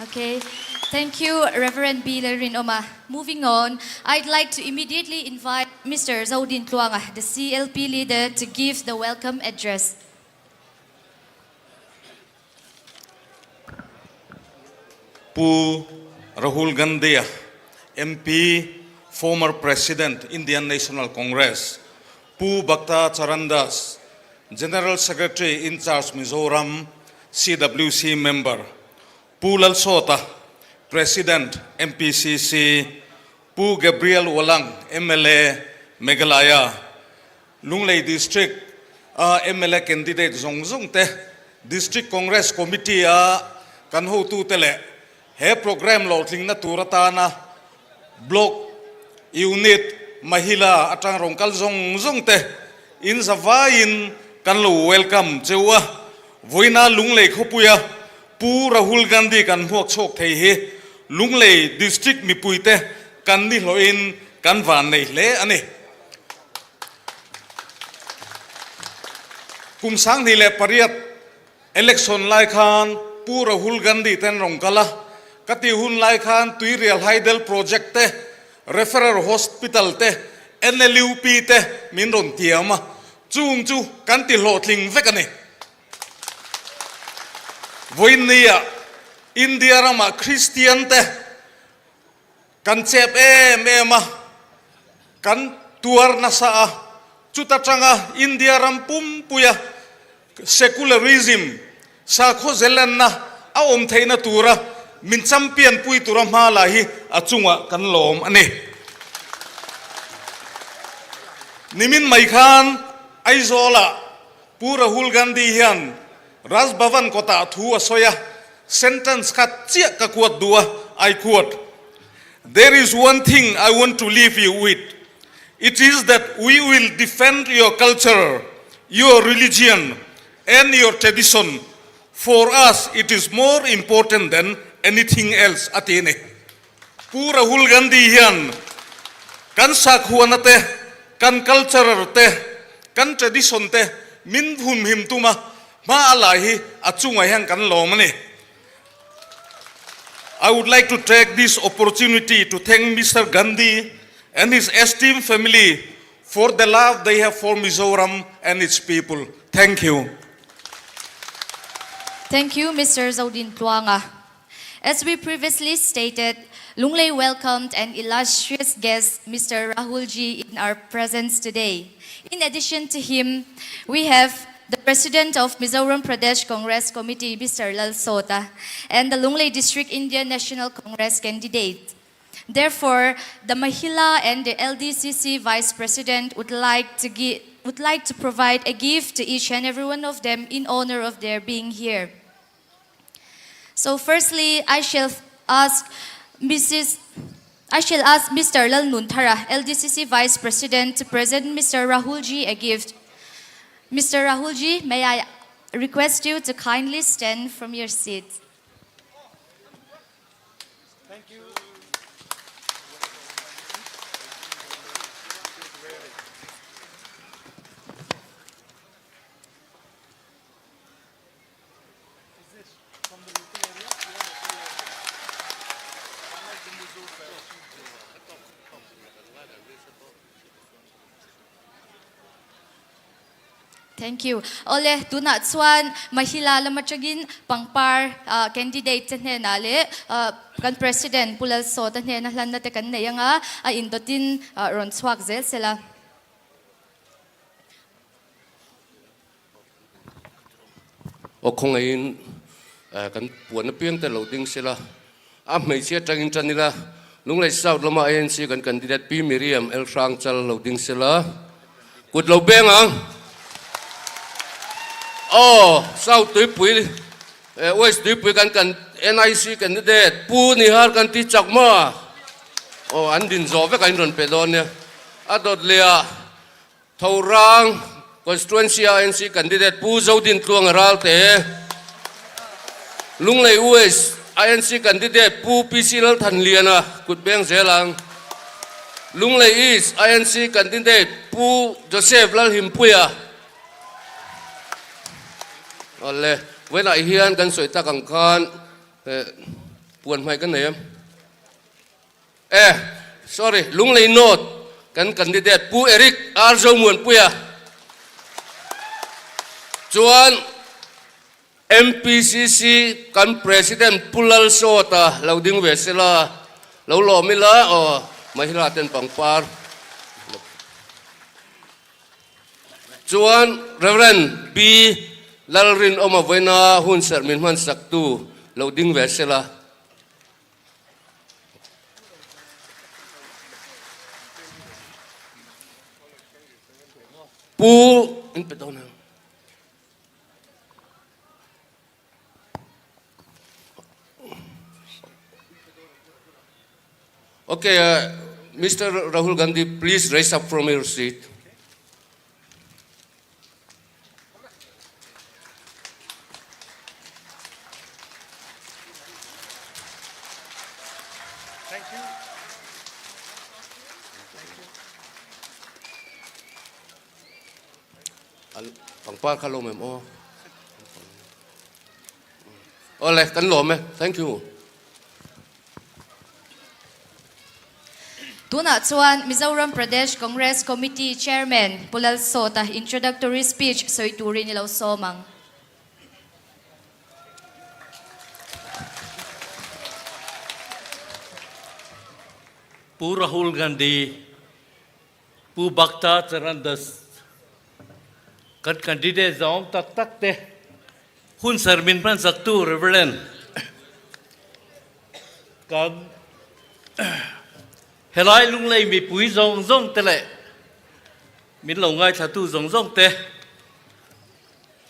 Okay, thank you, Reverend Bilerin Oma. Moving on, I'd like to immediately invite Mr. Zaudin Tuanga, the CLP leader, to give the welcome address. Pu Rahul Gandhi, MP, former President, Indian National Congress. Pu Bhakta Charandas, General Secretary in charge Mizoram, CWC member. Pu Lalsota, President, MPCC. Pu Gabriel Walang, MLA, Meghalaya. Lunglei District, MLA candidate Zong Zong Te, District Congress Committee, Kanho Tu Tele. He program lotling na turata na block unit mahila atang rongkal zong te in zavain kanlo welcome chewa voina lunglei khopuya pu Rahul Gandhi kan huak chok thei he lunglei district mi puite kan ni loin kan van nei le ani kum sang ni le pariat election lai khan pu Rahul Gandhi ten rongkala Kati hun lai khan tui real haidel project te referral hospital te NLUP te min ron tiama chung chu kan ti lotling vekani voinia India rama Christian te kan chep ema kan tuar na sa chuta changa India ram pum puya secularism sa kho zelan na aom theina tura min champion pui turam halahi achunga kan lom ani nimin mai khan aizola pu Rahul Gandhi hian Raj Bhavan kota thu asoya sentence khat chia ka kuat dua I quote there is one thing I want to leave you with it is that we will defend your culture your religion and your tradition for us it is more important than anything else atine pu Rahul Gandhi hian kan sakhuana te kan culture te kan tradition te min hum him tuma ma alahi achunga hian kan lomani I would like to take this opportunity to thank Mr. Gandhi and his esteemed family for the love they have for Mizoram and its people. Thank you. Thank you, Mr. Zaudin Tuanga. As we previously stated, Lunglei welcomed an illustrious guest, Mr. Rahul Ji, in our presence today. In addition to him, we have the President of Mizoram Pradesh Congress Committee, Mr. Lal Sota, and the Lunglei District Indian National Congress candidate. Therefore, the Mahila and the LDCC Vice President would like to provide a gift to each and every one of them in honor of their being here. So firstly, I shall ask Mr. Lal Nuntara, LDCC Vice President, to present Mr. Rahul Ji a gift. Mr. Rahul Ji, may I request you to kindly stand from your seat. Thank you. Thank you. Ole, dunat swan mahilala machagin pangpar candidate ne nale kan president pulal so ta ne na lan na te kan ne yanga a indotin ron swak zel sela. O kong ayin kan puan pian te loading sila a mai sia tangin chanila lunglei south lama ANC kan candidate P Miriam El Rang chal loading sila kut lo beng ang oh south tu pui west tu pui kan NIC candidate pu ni har kan ti chak ma oh an din zo ve kan ron pedon ya adot lea thorang constituency ANC candidate pu Zaudin Tuang ral te Lunglei West ANC candidate pu PCL Than Liana kut beng zelang Lunglei East ANC candidate pu Joseph Lal Himpuya ole when I hear kan soita kang kan วนไม่กันเนี่ยsorry Lunglei note kan candidate pu Eric arzo muan puya chuan MPCC kan president pulal sota lauding vesela lo lo mila o mahila ten pangpar chuan Reverend B lalrin oma voina hun ser min man saktu loading vesela pu in pedona okay Mr. Rahul Gandhi please rise up from your seat. Pangpar kalau mem oleh kan lo me thank you Tuna chuan Mizoram Pradesh Congress Committee Chairman Pulal Sota introductory speech soituri nilaw somang. Pu Rahul Gandhi, Pu Bhakta Charandas, kan candidate zong tak te, hun sermin pan saktu Reverend, kan helai Lunglei mi pui zong tele, min lo ngai thatu zong te,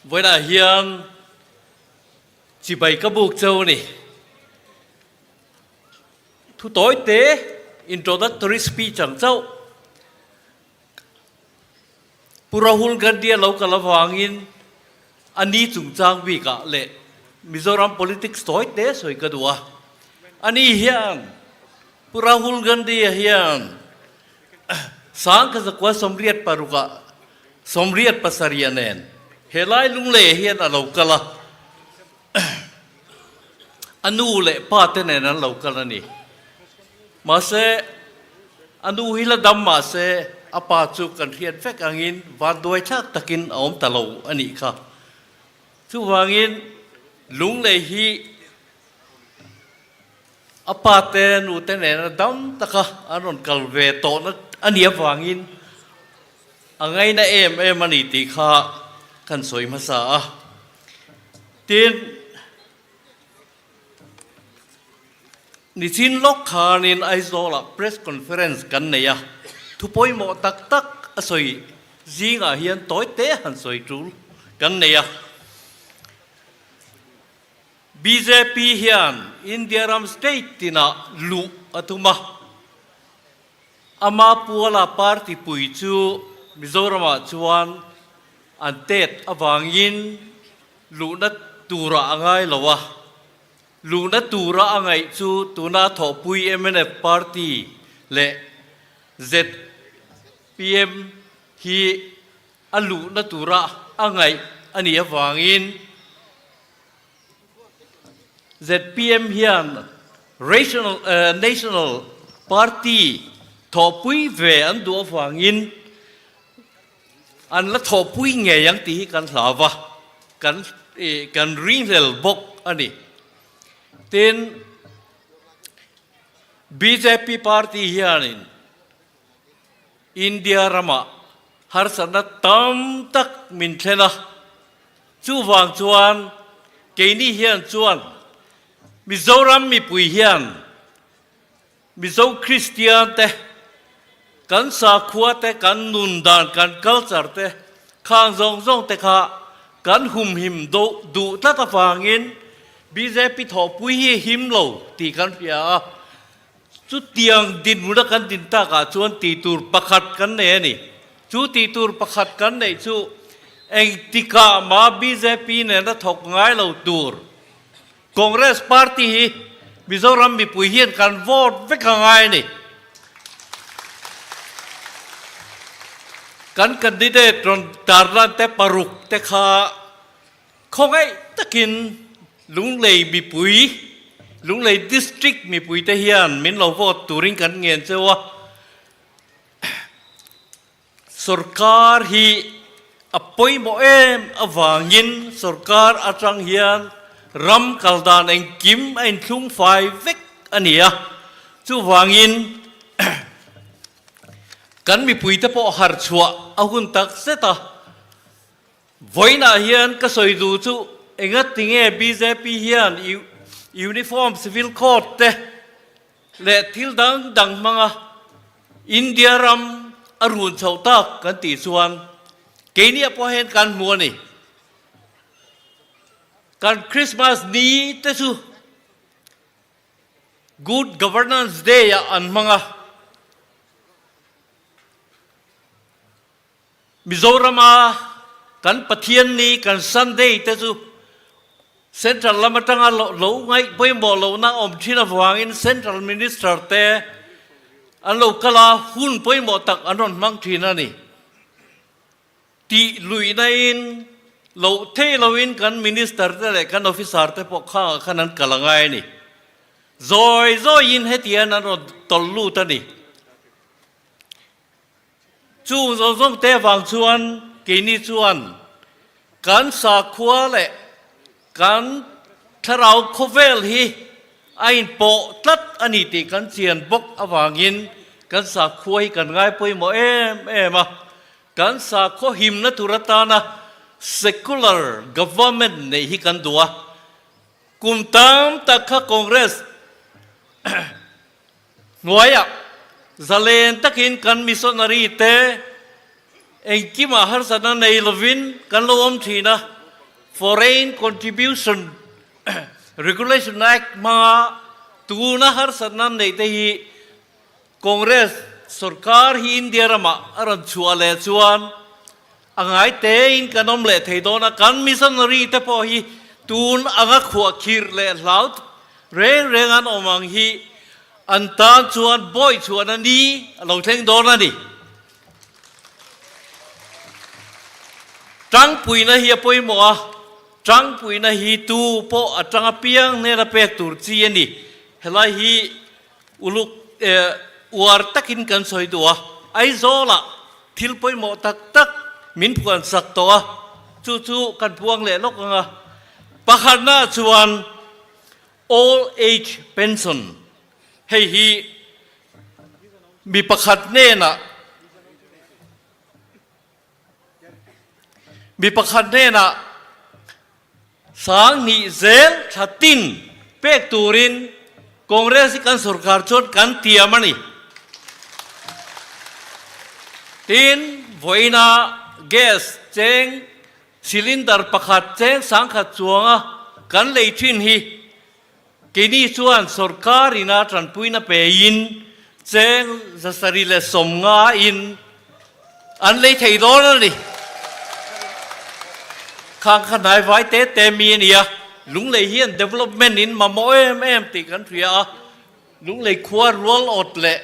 với là hiền chỉ bày các buộc châu này, thu tối tế introductory speech chẳng châu Pu Rahul Gandhi lâu cả là vangin anh đi chung trang vì cả lệ Mizoram politics tối tế rồi cái đùa anh đi hiền Pu Rahul Gandhi hiền sáng cái quá somriat paruka somriat pasarianen helai Lunglei hiền ở lâu cả là anu lệ pa tên này nó lâu cả là nè mà sẽ anu hila dam mà sẽ apa chu kan hian fek angin van doi thak takin om talo ani kha chu wangin Lunglei hi apa te nu te ne dam taka anon kalve to na ani wangin angai na em ani ti kha kan soi ma sa tin ni chin lok khanin aizola press conference kan ne ya thu poi mo tak asoi zinga hian tối tế han soi trul kan ne ya BJP hian Indiaram state tina lu atuma ama puala party pui chu Mizoram chuan antet awangin lu na tura angai lawa lu na tura angai chu tuna tho pui MNF party le ZPM hi alu na tura angai ani awangin ZPM hian national party tho pui ve an du awangin an la tho pui nge yang ti kan hlawa kan ringlel bok ani then BJP party hianin India Rama har sana tam tak min thena chu wang chuan keini hian chuan Mizoram mi pui hian Mizo Christian te kan sa khua te kan nun dan kan culture te khang zong te kha kan hum him do du ta ta wangin BJP tho pui hi him lo ti kan pia chu tiang din mula kan din ta ka chuan ti tur pakhat kan ne ni chu ti tur pakhat kan nei chu eng tika ma BJP ne na thok ngai lo tur Congress party hi Mizoram mi pui hian kan vote vek ngai ni kan candidate ron tarlan te paruk te kha khongai takin Lunglei mi pui ลุงเลยดิสตริกมีปุยเทียนมินเราโวตตูริงกันเงินเจ้าว่าสุรการฮีอภัยโมเอมอวางินสุรการอาจังเฮียนรำกัลดานเองกิมเองทุ่งไฟเวกอันนี้จูวางินกันมีปุยเตปอหาร์ชัวอาหุ่นตักเสตาวันน่ะเฮียนก็สวยดูจูเองก็ติงบีเจพีเฮียนยูนิฟอร์มซิวิลโค้ดเตและทิลดังมังอินเดียรัมอรุณเฉาตักกันตีส่วนเกนี้พอเห็นการมัวนี่การคริสต์มาสนี้เตสู Good Governance Day อันมังมิโซรามากันปะเทียนนี้กันซันเดย์เตสูเซ็นทรัลละมาตั้งอาโลไงไปบอกโลนะอมชินาฟวางอินเซ็นทรัลมินิสเตอร์เตอันโลกลาหุ่นไปบอกตักอันนั้นมังทีนั่นนี่ที่ลุยในอินโลเทโลวินกันมินิสเตอร์เตเลยกันออฟฟิศาร์เตปกข้าขนาดกะละไงนี่ซอยอินเฮตียนันรตอลูตันนี่จู่ส่งเตะฟังชวนกินนี่ชวนกันสักขัวเลยกันถ้าเราโคเวลฮีไอ้โปตัดอันนี้ติกันเชียนบกอวางินกันสักขัวให้กันง่ายไปหมดมากันสักขัวหิมนัทุรตานะ secular government เนี่ยฮิกันตัวกุมตามตะข้าคอนเกรสงวยจะเล่นตะกินกันมิสนารีเตเองกิมาฮาร์สันในลวินกันลมทีนะ Foreign Contribution Regulation Act มาตูนะฮาร์สันในเตฮีคอนเกรสสุรการฮินเดียร์มาอรันชัวเลชวนอังไงเตอินกันนมเลเทโดนะกันมิสนารีเตพอฮีตูนอังขวาคิร์เลลาวเรงอันอมังฮีอันตาชวนบอยชวนอันนี้เราเทงโดนอันนี้จังปุยนะเฮียปุยมัวจังปุยนะฮีตูโปอจังเปียงเนรเปกตุรจีอันนี้เฮลัยฮีอุลุกอวาร์ตักินกันสอยตัวไอโซล่ะทิลปุยมัวตักมินพวนสักตัวจู่กันพวงเล่ลกงะปะขันหน้าชวน Old Age Pension ให้ฮีมีประคัดเน่นะมีประคัดเน่นะสางนิเซลชัดตินเป็กตูรินคอนเกรสกันสุรการชนกันเตียมันนี่ตินไว้นะแก๊สเจงซิลินดาร์ประคัดเจงสังขัดจวงกันเลยทินฮีกินี่ชวนสุรการินาจันปุยนาเปยินเจงจะสรีเลสมงาอินอันเลยไทยโดนนี่ข้างขนายไว้เตมีเนี่ยลุงเลยเฮียน development อินมาโมติกันเพียลุงเลยคว้ารัวอดเละ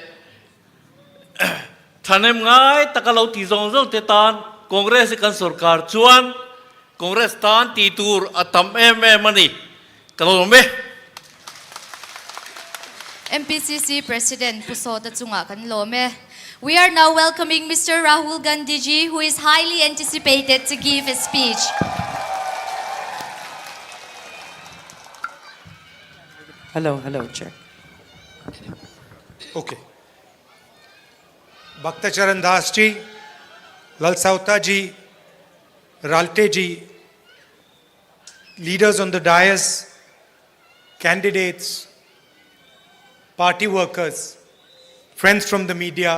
ท่านเอ็มง่ายตะกะเราตีซงเตตานคอนเกรสกันสุรการชวนคอนเกรสตานตีตูร์อัตมมันนี่กะเราไม่MPCC President Pusota Tsunga Kanlome. We are now welcoming Mr. Rahul Gandhi ji, who is highly anticipated to give a speech. Hello, check. Okay. Bhakta Charan Das ji, Lal Sauta ji, Ralte ji, leaders on the dais, candidates, party workers, friends from the media,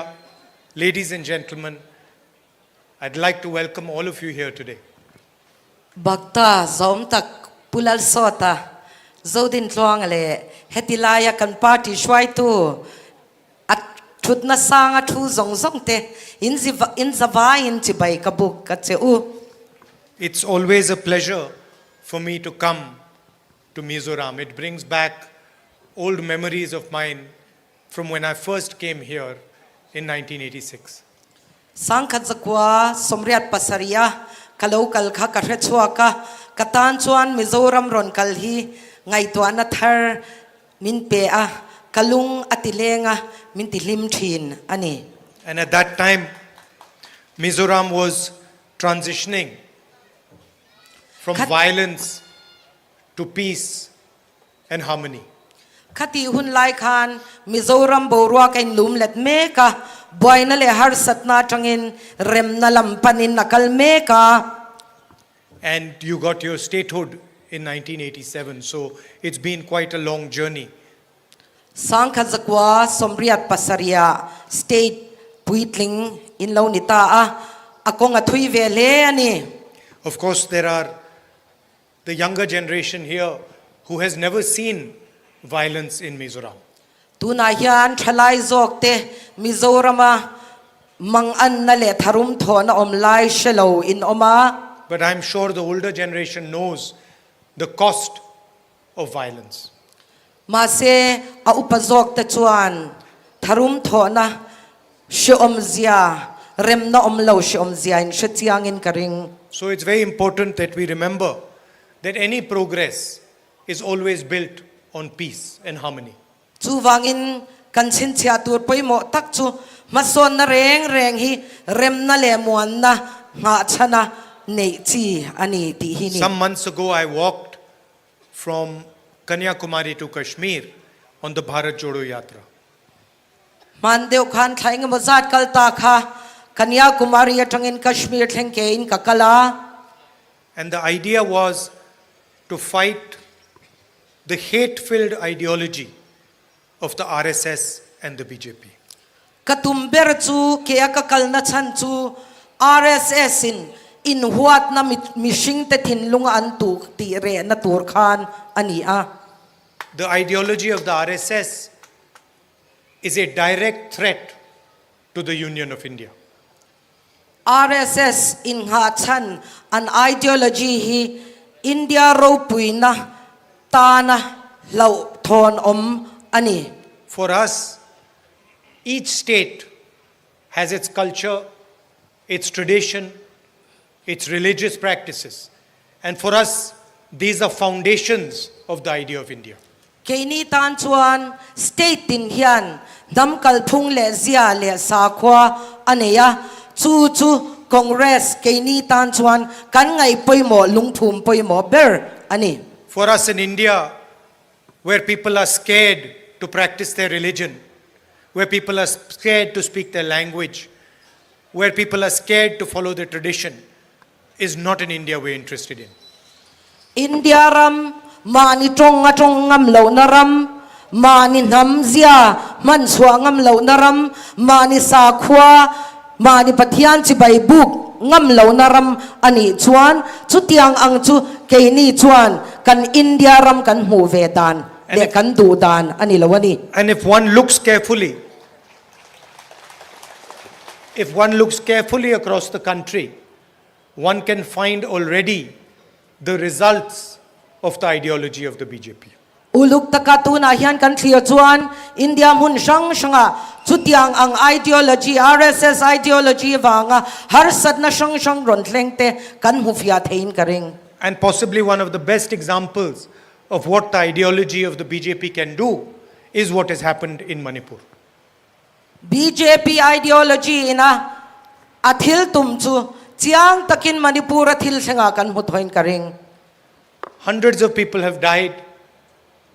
ladies and gentlemen, I'd like to welcome all of you here today. Bakta zom tak pulal sota zodin tluang ale hetilaya kan party shwai tu at thut na sanga thu zong te in zawa in chibai kabuk ka cheu. It's always a pleasure for me to come to Mizoram. It brings back old memories of mine from when I first came here in 1986. Sangkhat zakwa somriat pasaria kalau kal kha ka rechua ka katan chuan Mizoram ron kal hi ngai to na thar min pe a kalung atilenga min tilim thin ani. And at that time, Mizoram was transitioning from violence to peace and harmony. Khati hun lai khan Mizoram borwa kain lum let me ka boy na le har satna tangin rem na lampanin nakal me ka. And you got your statehood in 1987, so it's been quite a long journey. Sangkha zakwa somriat pasaria state puitling in launita a akong athui vele ani. Of course, there are the younger generation here who has never seen violence in Mizoram. Tuna hian thalai zok te Mizorama mang an na le tharum thona om lai shelo in oma. But I'm sure the older generation knows the cost of violence. Ma se a upazok te chuan tharum thona she om zia rem na om lo she om zia in she chiang in karing. So it's very important that we remember that any progress is always built on peace and harmony. Chu wangin kan chin chia tur poimo tak chu mason na reng hi rem na le muan na nga chana nei chi ani ti hi ni. Some months ago, I walked from Kanyakumari to Kashmir on the Bharat Jodo Yatra. Man deu khan thaing mo zat kal ta kha Kanyakumari atangin Kashmir thlengke in kakala. And the idea was to fight the hate-filled ideology of the RSS and the BJP. Katumber chu ke akakal na chan chu RSS in huat na mishing te thin lunga an tu ti re na tur khan ani a. The ideology of the RSS is a direct threat to the Union of India. RSS in ha chan an ideology hi India ro puina ta na lau thon om ani. For us, each state has its culture, its tradition, its religious practices. And for us, these are foundations of the idea of India. Keini tan chuan state tin hian dam kal phung le zia le sa khwa aneya chu Congress keini tan chuan kan ngai poimo lungthum poimo ber ani. For us in India, where people are scared to practice their religion, where people are scared to speak their language, where people are scared to follow their tradition, is not an India we're interested in. India ram mani tong ngam lo naram mani nam zia man chua ngam lo naram mani sa khwa mani pathian chi bai buk ngam lo naram ani chuan chutiang ang chu keini chuan kan India ram kan hu ve dan le kan du dan ani lawani. And if one looks carefully across the country, one can find already the results of the ideology of the BJP. Uluk takatu na hian kan thlia chuan India mun sang sanga chutiang ang ideology RSS ideology wanga har sat na sang ron thlengte kan hufia thein karing. And possibly one of the best examples of what the ideology of the BJP can do is what has happened in Manipur. BJP ideology ina athil tum chu chiang takin Manipur athil senga kan huthoin karing. Hundreds of people have died,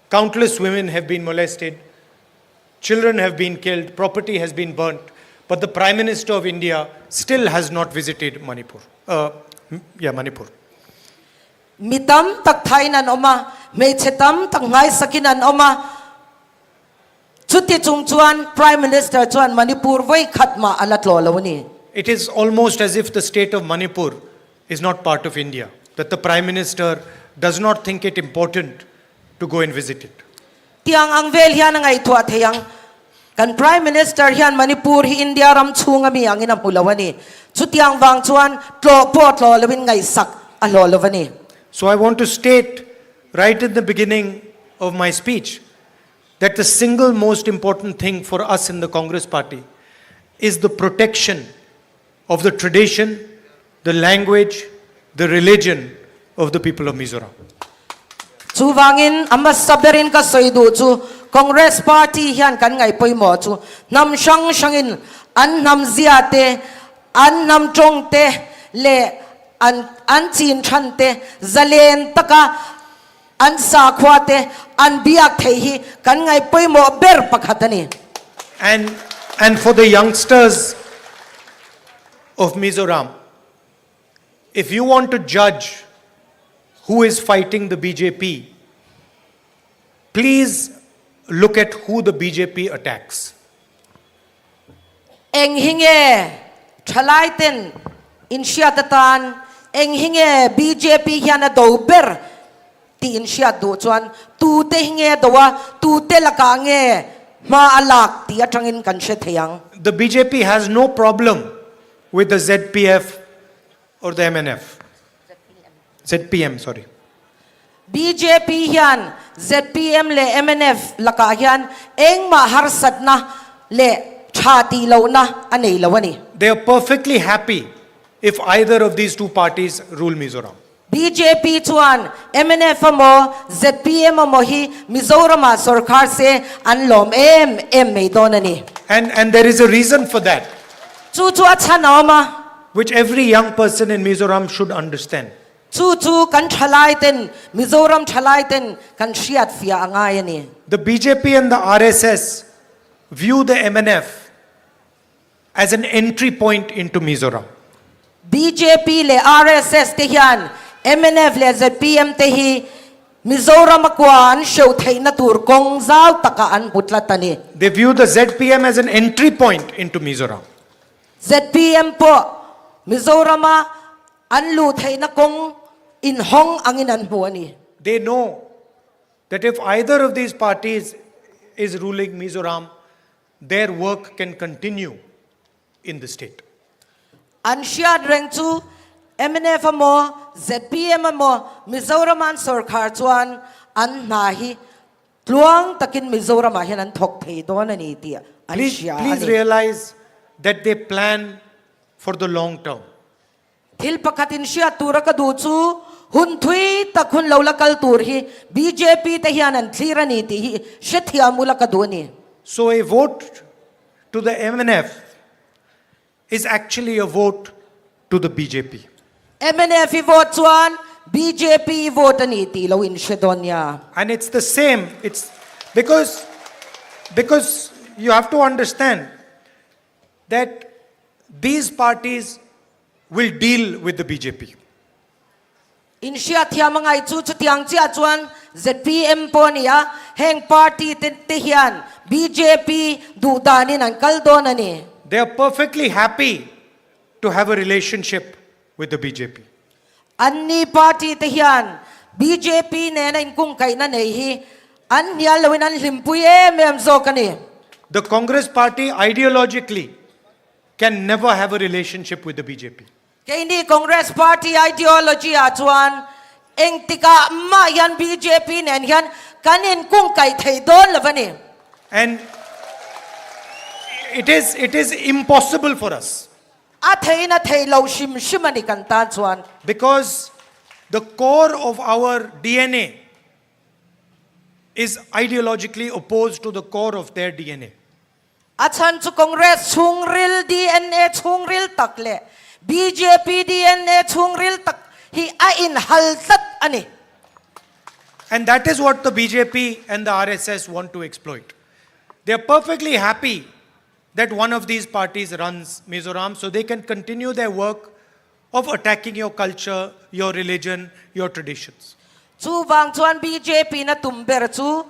countless women have been molested, children have been killed, property has been burnt, but the Prime Minister of India still has not visited Manipur. Manipur. Mitam tak thainan oma me chetam tak ngai sakinan oma chuti chung chuan Prime Minister chuan Manipur voi khatma alat lo lawani. It is almost as if the state of Manipur is not part of India, that the Prime Minister does not think it important to go and visit it. Tiang ang vel hian ngai thua theyang kan Prime Minister hian Manipur hi India ram chunga mi ang ina hulawani chutiang wang chuan tlo po tlo lawin ngai sak a lo lawani. So I want to state right at the beginning of my speech that the single most important thing for us in the Congress party is the protection of the tradition, the language, the religion of the people of Mizoram. chu wangin ama saberin ka soidu chu Congress Party hian kan ngai poimo chu nam sang sangin an nam ziate an nam chongte le an chin thante zalen taka an sa khwate an biak thei hi kan ngai poimo ber pakhatani. And for the youngsters of Mizoram, if you want to judge who is fighting the BJP, please look at who the BJP attacks. Eng hinge thalaiten insiatatan eng hinge BJP hian a dober ti insiat du chuan tu te hinge dowa tu te laka nge ma alak ti atangin kan she theyang. The BJP has no problem with the ZPF or the MNF. ZPM, sorry. BJP hian ZPM le MNF laka hian eng ma harsat na le chati lo na anei lawani. They are perfectly happy if either of these two parties rule Mizoram. BJP chuan MNF mo ZPM mo hi Mizoram a sarkar se anlom em mei donani. And there is a reason for that, Chu chu achana ma which every young person in Mizoram should understand. chu kan thalaiten Mizoram thalaiten kan shiat fia angai ani. The BJP and the RSS view the MNF as an entry point into Mizoram. BJP le RSS te hian MNF le ZPM te hi Mizoram akwan show theina tur kong zau taka an putlatani. They view the ZPM as an entry point into Mizoram. ZPM po Mizorama an lu theina kong in hong angin an huani. They know that if either of these parties is ruling Mizoram, their work can continue in the state. An shiad reng chu MNF mo ZPM mo Mizoram an sarkar chuan an nahi tluang takin Mizoram a hian an thok thei don ani ti an Please realize that they plan for the long term. Thil pakatin siya tura ka du chu hun thui takhun lolakal tur hi BJP te hian an thira ni ti hi shethia mula ka du ni. So a vote to the MNF is actually a vote to the BJP. MNF I vote chuan BJP I vote ani ti lo in shedonya. And it's the same. It's because you have to understand that these parties will deal with the BJP. In siya thia mangai chu chu tiang chia chuan ZPM po niya heng party te hian BJP du danin an kaldon ani. They are perfectly happy to have a relationship with the BJP. Anni party te hian BJP ne na inkung kai na nei hi an hial lawin an limpuye mem zo kani. The Congress party ideologically can never have a relationship with the BJP. Kay ni Congress Party ideology a chuan eng tika ma yan BJP nen yan kanin kung kai thei don lavani. And it is impossible for us A thei na thei lo shim shimani kan ta chuan because the core of our DNA is ideologically opposed to the core of their DNA. achan chu Congress chungril DNA chungril takle BJP DNA chungril tak hi a in haltat ani. And that is what the BJP and the RSS want to exploit. They are perfectly happy that one of these parties runs Mizoram so they can continue their work of attacking your culture, your religion, your traditions. Chu wang chuan BJP na tumber chu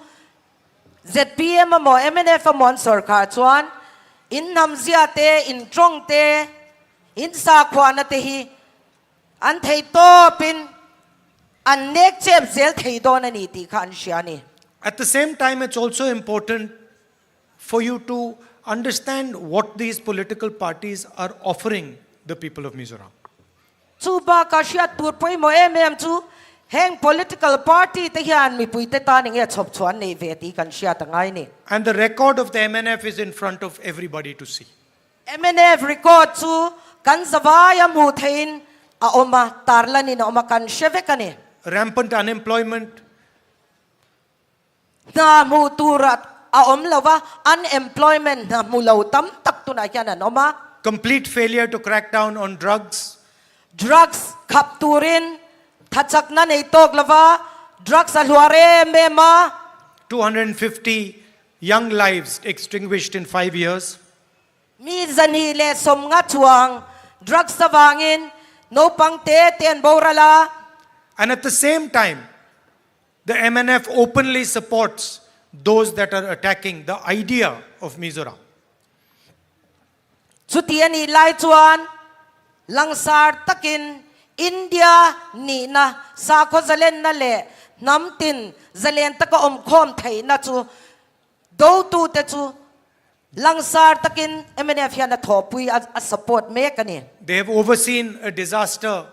ZPM mo MNF mo sarkar chuan in namzia te in trong te in sa khwa na te hi an thei to pin an nek chep zel thei don ani ti khan shiani. At the same time, it's also important for you to understand what these political parties are offering the people of Mizoram. Chu ba ka shia tur poi mo chu heng political party te hian mi pui te ta ning e chop chuan nei ve ti kan shia ta ngai ni. And the record of the MNF is in front of everybody to see. MNF record chu kan zawaya mu thein a oma tarlani na oma kan sheve kani. Rampant unemployment, na mu turat aom lawa unemployment na mulaw tam tak tu na yan oma. Complete failure to crack down on drugs. Drugs kapturin tatsak na itog lava drugs alware mema 250 young lives extinguished in 5 years. mi zanile som nga chuang drugs savangin no pangte ten borala. And at the same time, the MNF openly supports those that are attacking the idea of Mizoram. Sutian ni lai chuan langsar takin India ni na sa ko zalen na le namtin zalen taka khom thai na chu do tu te chu langsar takin MNF ya na thopui a support me kani. They have overseen a disaster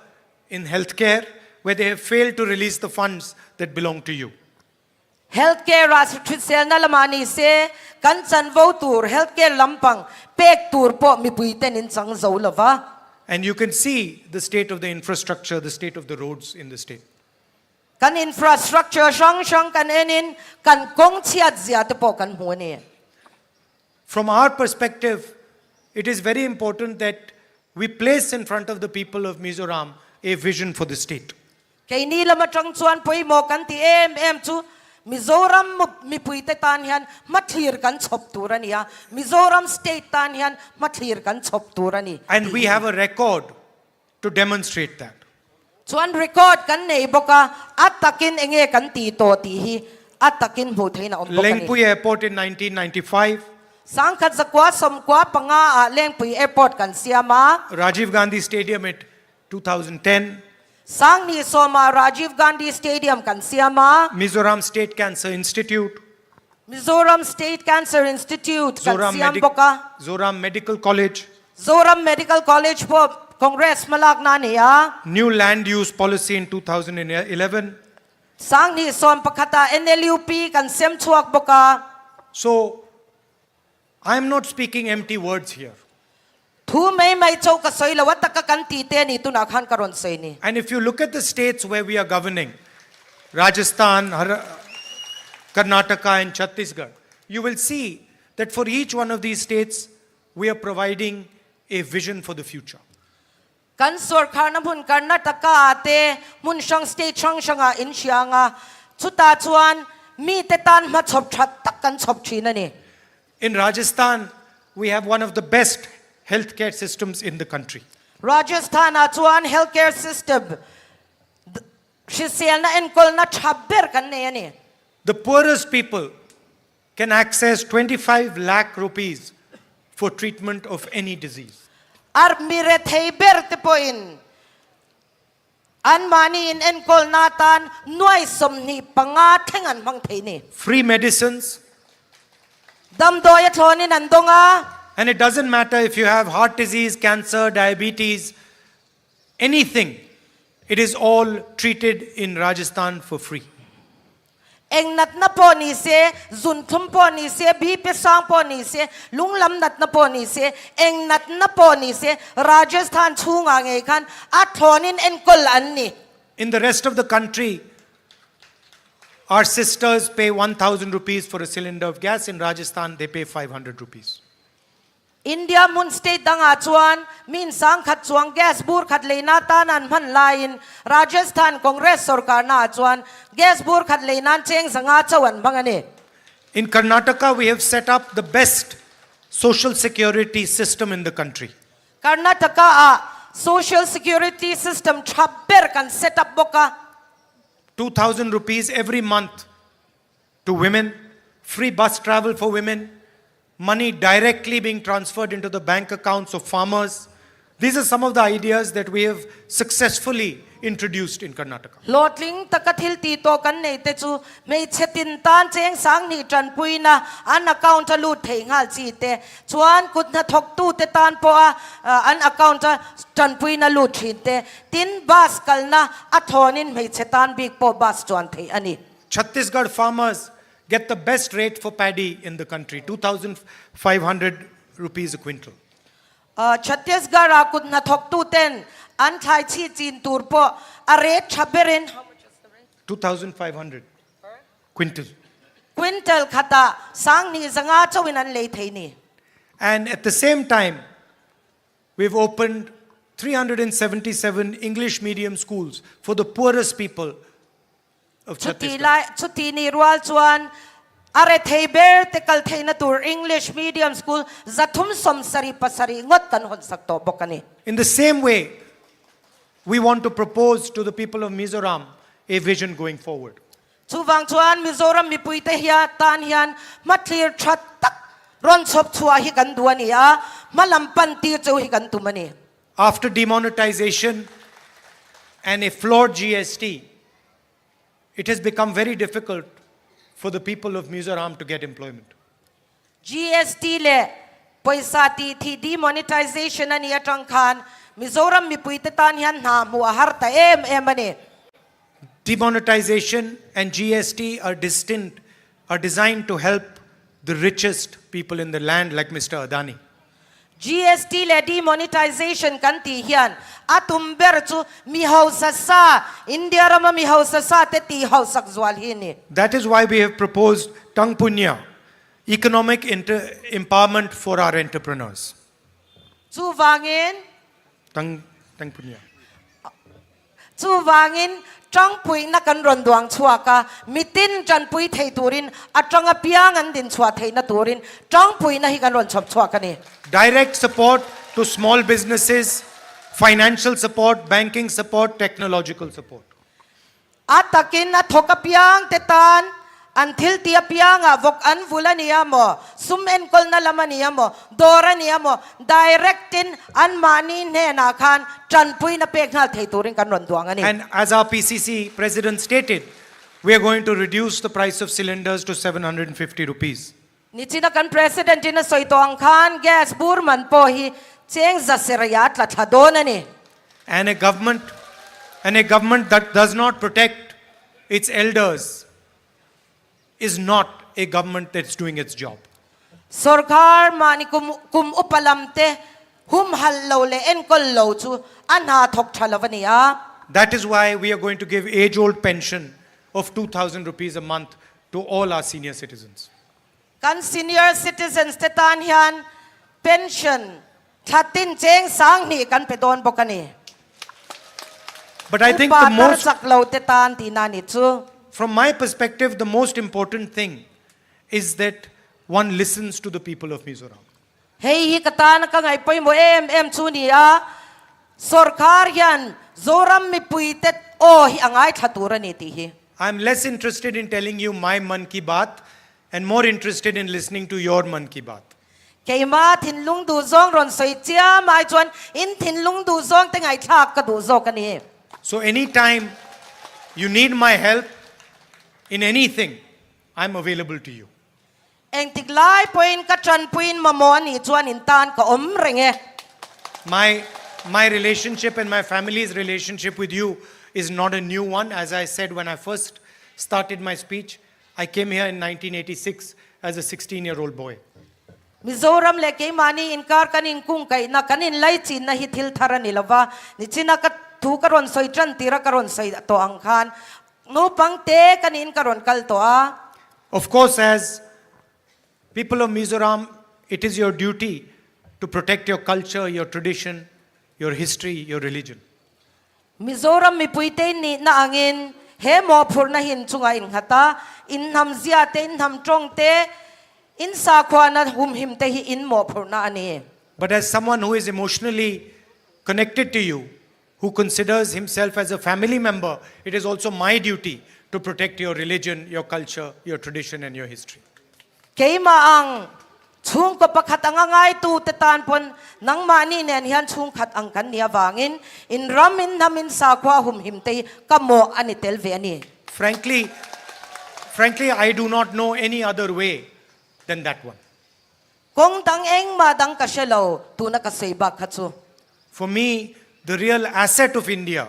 in healthcare where they have failed to release the funds that belong to you. Healthcare rasitrisel na lamani se kansan votur healthcare lampang pek tur po mi puiten in sang zo lava. And you can see the state of the infrastructure, the state of the roads in the state. Kan infrastructure shang kan enin kan kong chiat zia te po kan huani. From our perspective, it is very important that we place in front of the people of Mizoram a vision for the state. Kay nila matang chuan poi mo kan ti em chu Mizoram mi puite tan hian mathir kan chop turani ya Mizoram state tan hian mathir kan chop turani. And we have a record to demonstrate that. Chuan record kan nei boka atakin enge kan ti to ti hi atakin mu theina om boka ni. Lengpui Airport in 1995, Sangkhat zakwa somkwa panga a Lengpui airport kan siama. Rajiv Gandhi Stadium at 2010, Sang ni soma Rajiv Gandhi Stadium kan siama. Mizoram State Cancer Institute, Mizoram State Cancer Institute kan siam boka. Zoram Medical College, Zoram Medical College po Congress malak na niya. new land use policy in 2011. Sang ni som pakata NLUP kan sem chuak boka. So, I am not speaking empty words here. Thu may chau ka soy lawat ka kan ti te ni tu nakhan karon soy ni. And if you look at the states where we are governing, Rajasthan, Karnataka and Chhattisgarh, you will see that for each one of these states, we are providing a vision for the future. Kan sarkar na mun Karnataka ate mun shang state shang shanga in sianga chuta chuan mi te tan ma chop that tak kan chop thina ni. In Rajasthan, we have one of the best healthcare systems in the country. Rajasthan a chuan healthcare system shisel na enkol na thabber kan ne ani. The poorest people can access 25 lakh rupees for treatment of any disease. Ar mire theiber te poin an mani in enkol natan nuai somni panga thengan mang theini. Free medicines, Dam doya thoni nandonga. and it doesn't matter if you have heart disease, cancer, diabetes, anything. It is all treated in Rajasthan for free. Eng nat na po ni se, zun thum po ni se, bi pe sang po ni se, lunglam nat na po ni se, eng nat na po ni se, Rajasthan chunga nge kan, at thonin enkol anni. In the rest of the country, our sisters pay 1,000 rupees for a cylinder of gas. In Rajasthan, they pay 500 rupees. India mun state danga chuan min sang khat chuang gas bur khat leina tanan man lain Rajasthan Congress sarkar na chuan gas bur khat leina cheng sanga chawan bangani. In Karnataka, we have set up the best social security system in the country. Karnataka a social security system thabber kan set up boka. 2,000 rupees every month to women, free bus travel for women, money directly being transferred into the bank accounts of farmers. These are some of the ideas that we have successfully introduced in Karnataka. Lotling takathil tito kan nei te chu mei chetin tan cheng sang ni tran puina an account lu theng hal chi te chuan kut na thok tu te tan po an account tran puina lu thin te tin bas kalna a thonin mei chetan big po bas chuan thei ani. Chhattisgarh farmers get the best rate for paddy in the country, 2,500 rupees a quintal. Chhattisgarh a kut na thok tu ten an thai chi chin tur po a rate thaberin 2,500 quintal. quintal khata sang ni zanga chawin an lei thei ni. And at the same time, we've opened 377 English medium schools for the poorest people of Chhattisgarh. Chuti ni rual chuan are thei ber te kal thei na tur English medium school zathum som sari pasari ngot kan hon sak to bokani. In the same way, we want to propose to the people of Mizoram a vision going forward. Chuwang chuan Mizoram mi pui te hia tan hian ma clear that tak ron chop chua hi kan duani a malampan ti chu hi kan tumani. After demonetization and a flawed GST, it has become very difficult for the people of Mizoram to get employment. GST le paisa ti thi demonetization ani atang khan Mizoram mi pui te tan hian na mu har ta em ani. Demonetization and GST are designed to help the richest people in the land like Mr. Adani. GST le demonetization kan ti hian atum ber chu mi hausa sa India rama mi hausa sa te ti hausak zwal hi ni. That is why we have proposed Tang Punya, economic empowerment for our entrepreneurs. Chu wangin Tang Punya. chu wangin trang pui na kan ron duang chua ka mitin jan pui thei turin atanga piang an din chua thei na turin trang pui na hi kan ron chop chua ka ni. Direct support to small businesses, financial support, banking support, technological support. Atakin na thoka piang tetan until tia piang a vok an vula niya mo sum en kol na laman niya mo dora niya mo directin an mani ne na khan chan pui na peknal thei turin kan ron duang ani. And as our PCC president stated, we are going to reduce the price of cylinders to 750 rupees. Ni china kan president ina soito ang khan gas burman po hi cheng za serayat la thadon ani. And a government that does not protect its elders is not a government that's doing its job. Sarkar mani kum upalamte hum hallo le en kol lo chu anha thok thalavania. That is why we are going to give age-old pension of 2,000 rupees a month to all our senior citizens. Kan senior citizens te tan hian pension thatin cheng sang ni kan pedon bokani. But I think the most, saklo te tan ti na ni chu. from my perspective, the most important thing is that one listens to the people of Mizoram. Hey hi katan ka ngai poi mo em chu ni a sarkar hian zoram mi puitet o hi angai thatura ni ti hi. I'm less interested in telling you my Man Ki Baat and more interested in listening to your Man Ki Baat. Keima thin lung du zong ron soi chia mai chuan in thin lung du zong te ngai thak ka du zo ka ni. So anytime you need my help in anything, I'm available to you. Eng tiglai poin ka chan puin mamon ni chuan in tan ka om renge. My relationship and my family's relationship with you is not a new one. As I said when I first started my speech, I came here in 1986 as a 16-year-old boy. Mizoram le ke mani inkar kanin kung kai na kanin lai chin na hithil thara nilawa ni china ka thu karon soi tran tira karon soi to ang khan no pangte kanin karon kal to a. Of course, as people of Mizoram, it is your duty to protect your culture, your tradition, your history, your religion. Mizoram mi puite ni na angin he mo phur na hin chunga in hata in nam zia te in nam trong te in sa khwa na hum him te hi in mo phur na ani. But as someone who is emotionally connected to you, who considers himself as a family member, it is also my duty to protect your religion, your culture, your tradition, and your history. Keima ang chung ko pakhat ang ngai tu te tan pon nang mani nen hian chung khat ang kan nia wangin in ramin namin sa khwa hum him te kamo ani tel ve ani. Frankly, I do not know any other way than that one. Kong dang eng ma dang ka shelo tu na ka seiba khatsu. For me, the real asset of India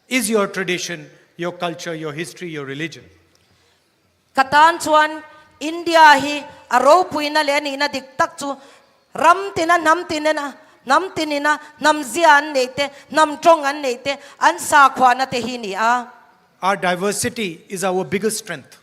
is your tradition, your culture, your history, your religion. Katan chuan India hi aro puina le ni na diktak chu ram tina nam tinena nam tinina nam zian neite nam trong an neite an sa khwa na te hi ni a. Our diversity is our biggest strength.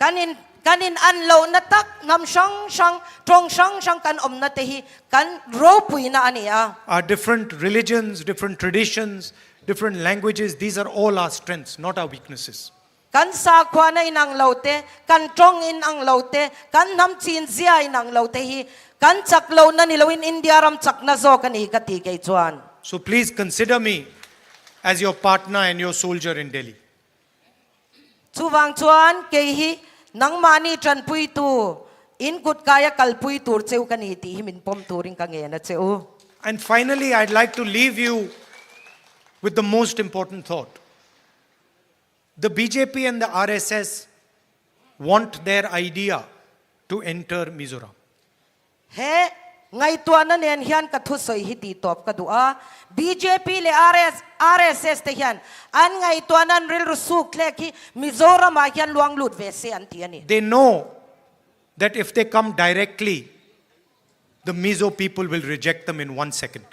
Kanin kanin anlo na tak ngam shang trong shang kan om na tehi kan ro pui na ania. Our different religions, different traditions, different languages, these are all our strengths, not our weaknesses. Kan sa kwa na inang laute, kan trong in ang laute, kan nam chin zia inang laute hi, kan chak lo na nilawin India ram chak na zo kan ikati kay chuan. So please consider me as your partner and your soldier in Delhi. Chuwang chuan kay hi nang mani tran pui tu in kut kaya kal pui tur cheu kan iti himin pom turing ka nge na cheu. And finally, I'd like to leave you with the most important thought. The BJP and the RSS want their idea to enter Mizoram. He ngai tuan na nen hian ka thu soi hi ti top ka dua BJP le RSS te hian an ngai tuan an ril rusuk le ki Mizoram a hian luang lut ve se an ti ani. They know that if they come directly, the Mizo people will reject them in 1 second.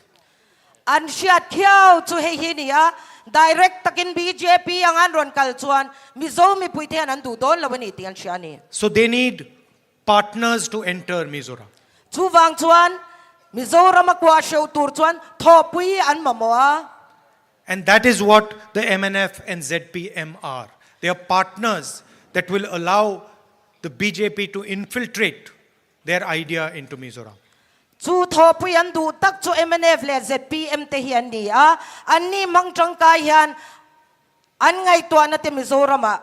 An siat khiao chu he hi ni a direct takin BJP ang an ron kal chuan Mizo mi pui the an du don lawani ti an sia ni. So they need partners to enter Mizoram. Chu wang chuan Mizoram akwa sheu tur chuan tho pui an mamoa. And that is what the MNF and ZPM are. They are partners that will allow the BJP to infiltrate their idea into Mizoram. Chu tho pui an du tak chu MNF le ZPM te hian ni a an ni mang tang kai hian an ngai tuan na te Mizoram a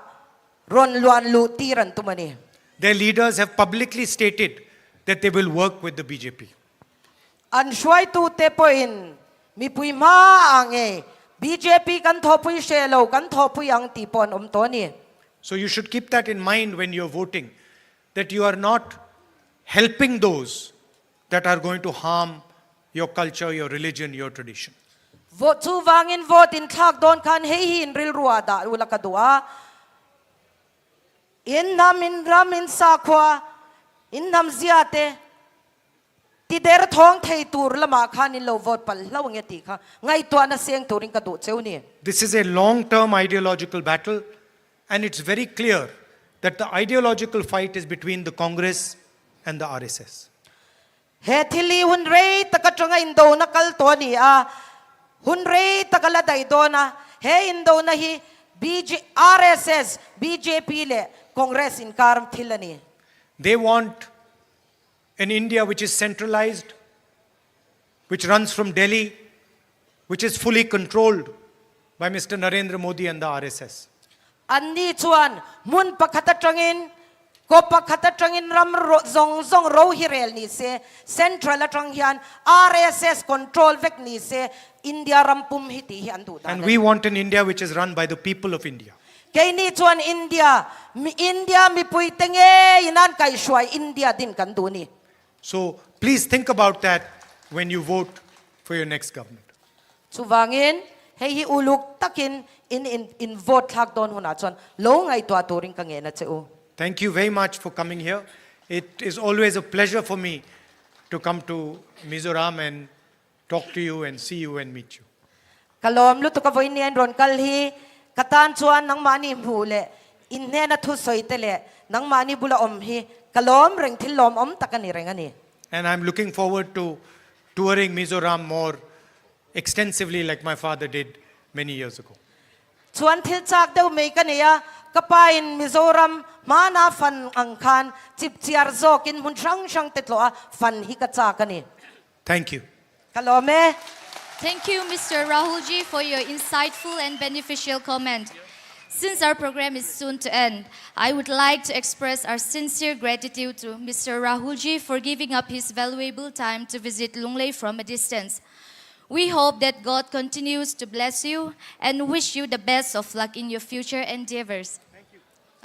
ron luan lu tiran tumani. Their leaders have publicly stated that they will work with the BJP. An shuai tu te po in mi pui ma ang e BJP kan tho pui shelo kan tho pui ang tipon to ni. So you should keep that in mind when you're voting, that you are not helping those that are going to harm your culture, your religion, your tradition. Vote chu wangin vote in thak don kan hei hin ril ruada ula kadua. In nam in ram in sa khwa in nam ziate ti der thong thei tur lama khan in lo vote pal lo nge ti kha ngai to na seng turing ka du cheu ni. This is a long-term ideological battle, and it's very clear that the ideological fight is between the Congress and the RSS. He thili hun rei takatanga indo na kal to ni a hun rei takala dai do na he indo na hi RSS BJP le Congress in karam thilani. They want an India which is centralized, which runs from Delhi, which is fully controlled by Mr. Narendra Modi and the RSS. Anni chuan mun pakhata trangin ko pakhata trangin ram zong ro hirel ni se central atang hian RSS control vek ni se India rampum hiti hi andu. And we want an India which is run by the people of India. Kay ni chuan India mi pui tenge inan kai shwai India din kan du ni. So please think about that when you vote for your next government. Chuwangin hei hi uluk takin in vote thak don huna chuan lo ngai to aturing ka nge na cheu. Thank you very much for coming here. It is always a pleasure for me to come to Mizoram and talk to you and see you and meet you. Kalom lu to ka voin nian ron kal hi katan chuan nang mani mule in ne na thu soi tele nang mani bula om hi kalom reng thil lom om takani reng ani. And I'm looking forward to touring Mizoram more extensively like my father did many years ago. Chuan thil chak deu mei kania kapain Mizoram mana fan angkhan chip chiar zokin mun sang tetloa fan hi ka chak ani. Thank you. Kalome. Thank you, Mr. Rahulji, for your insightful and beneficial comment. Since our program is soon to end, I would like to express our sincere gratitude to Mr. Rahulji for giving up his valuable time to visit Lunglei from a distance. We hope that God continues to bless you and wish you the best of luck in your future endeavors.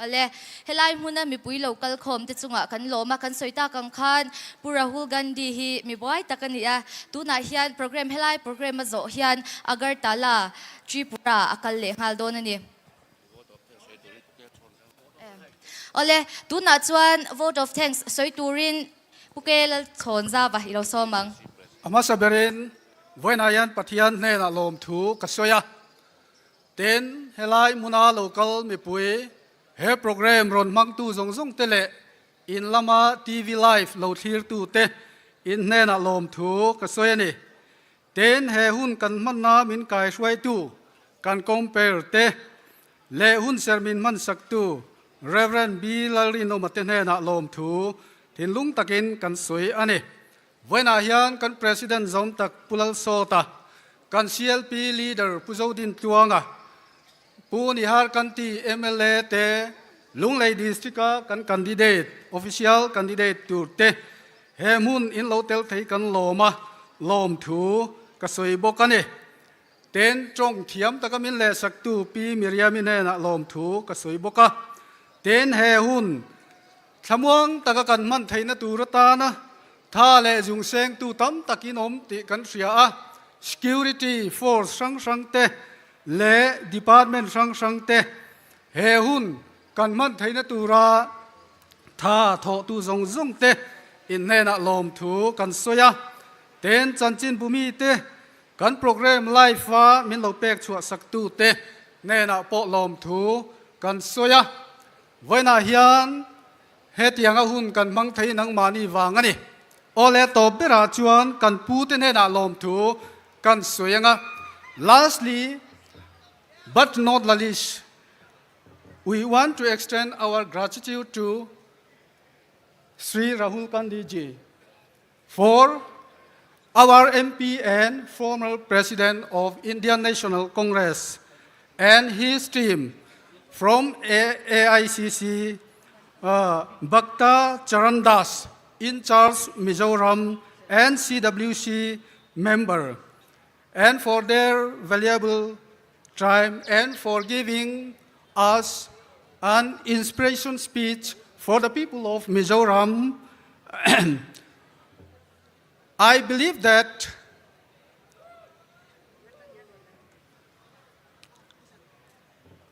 Ale, helai muna mi pui local khom te chunga kan loma kan soita kang khan Rahul Gandhi hi mi boy takania tu na hian program helai program ma zo hian Agartala Tripura akal le hal don ani. Ole tu na chuan vote of thanks soi turin pukel chon za ba ilo somang. Ama saberin voinayan pathian ne na lom thu kasoya. Ten helai muna local mi pui he program ron mang tu zong zong te le in lama TV live lo thir tu te in ne na lom thu ka soya ni ten he hun kan man na min kai shwai tu kan compare te le hun ser min man sak tu Reverend B lalino maten he na lom thu tin lung takin kan soi ani Vena hian kan president zom tak pulal sota kan CLP leader Puzodin tuanga pu ni har kan ti MLA te Lunglei district kan candidate official candidate tu te he mun in lo tel thei kan loma lom thu ka soi bokani ten trong thiam ta kamin le sak tu pi miriamin he na lom thu ka soi boka ten he hun thamuang ta ka kan man thei na tu rata na tha le jung seng tu tam takin om ti kan ria a security force sang te le department sang te he hun kan man thei na tu ra tha tho tu zong zong te in ne na lom thu kan soya ten chanchin bumi te kan program live fa min lo pek chua sak tu te ne na po lom thu kan soya voina hian he tianga hun kan mang thei nang mani wangani ole to bera chuan kan pu te ne na lom thu kan soyanga lastly but not the least we want to extend our gratitude to Sri Rahul Gandhi ji for our MP and former President of Indian National Congress and his team from AICC, Bhakta Charandas, in charge Mizoram and CWC member, and for their valuable time and for giving us an inspiration speech for the people of Mizoram. I believe that